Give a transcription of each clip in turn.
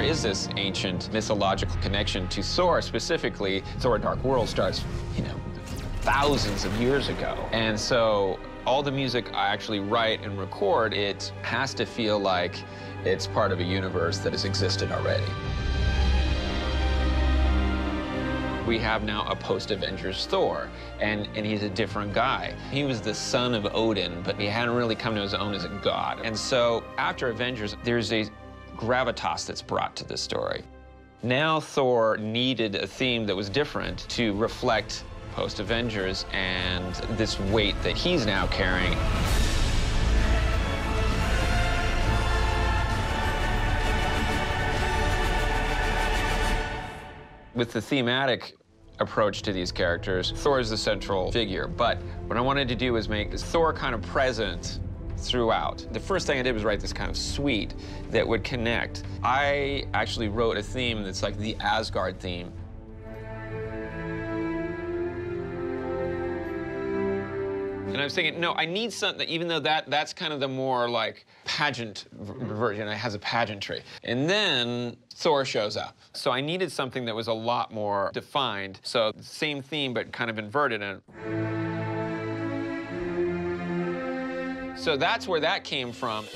is this ancient mythological connection to Thor. Specifically, Thor Dark World starts, thousands of years ago. And so all the music I actually write and record, it has to feel like it's part of a universe that has existed already. We have now a post-Avengers Thor, and he's a different guy. He was the son of Odin, but he hadn't really come to his own as a god. And so after Avengers, there's a gravitas that's brought to this story. Now Thor needed a theme that was different to reflect post-Avengers and this weight that he's now carrying. With the thematic approach to these characters, Thor is the central figure, but what I wanted to do was make Thor kind of present throughout. The first thing I did was write this kind of suite that would connect. I actually wrote a theme that's like the Asgard theme. And I was thinking, no, I need something, even though that's kind of the more like pageant version, it has a pageantry. And then Thor shows up. So I needed something that was a lot more defined. So same theme, but kind of inverted. So that's where that came from.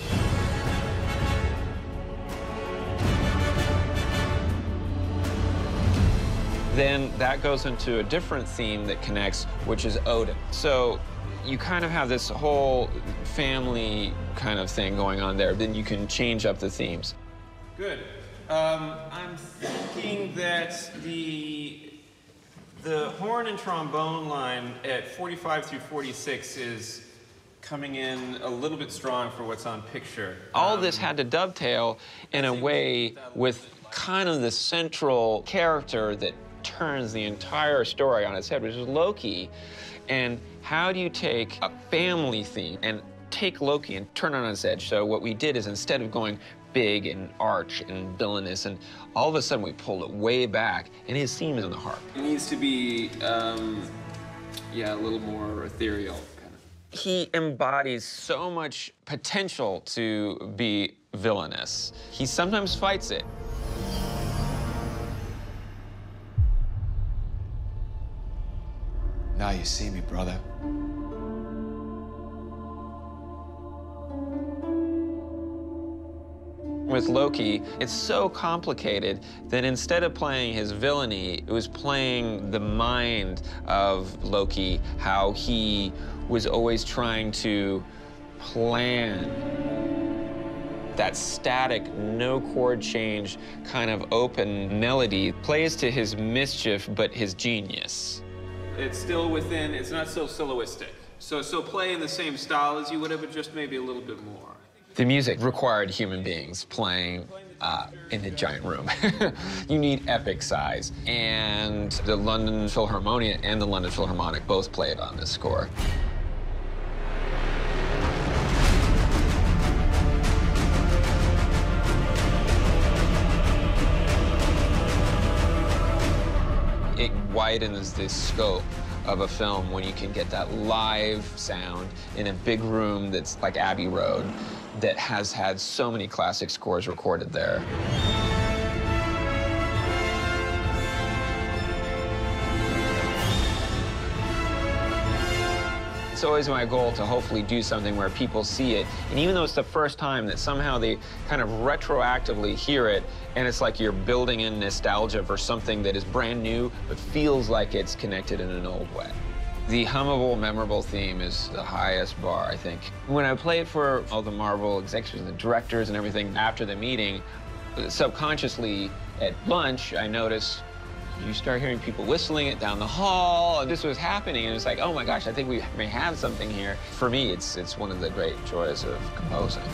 Then that goes into a different theme that connects, which is Odin. So you kind of have this whole family kind of thing going on there. Then you can change up the themes. Good. I'm thinking that the horn and trombone line at 45 through 46 is coming in a little bit strong for what's on picture. All this had to dovetail in a way with kind of the central character that turns the entire story on its head, which is Loki. And how do you take a family theme and take Loki and turn it on its edge? So what we did is, instead of going big and arch and villainous, and all of a sudden we pulled it way back, and his theme is in the heart. It needs to be, yeah, a little more ethereal. He embodies so much potential to be villainous. He sometimes fights it. Now you see me, brother. With Loki, it's so complicated that instead of playing his villainy, it was playing the mind of Loki, how he was always trying to plan. That static, no chord change, kind of open melody plays to his mischief, but his genius. It's still within, it's not so soloistic. So play in the same style as you would have, but just maybe a little bit more. The music required human beings playing in a giant room. You need epic size. And the London Philharmonic and the London Philharmonic both played on this score. It widens the scope of a film when you can get that live sound in a big room that's like Abbey Road, that has had so many classic scores recorded there. It's always my goal to hopefully do something where people see it, and even though it's the first time, that somehow they kind of retroactively hear it, and it's like you're building in nostalgia for something that is brand new, but feels like it's connected in an old way. The hummable, memorable theme is the highest bar, I think. When I play it for all the Marvel executives and the directors and everything after the meeting, subconsciously at lunch, I noticed you start hearing people whistling it down the hall, and this was happening, and it was like, oh my gosh, I think we may have something here. For me, it's one of the great joys of composing.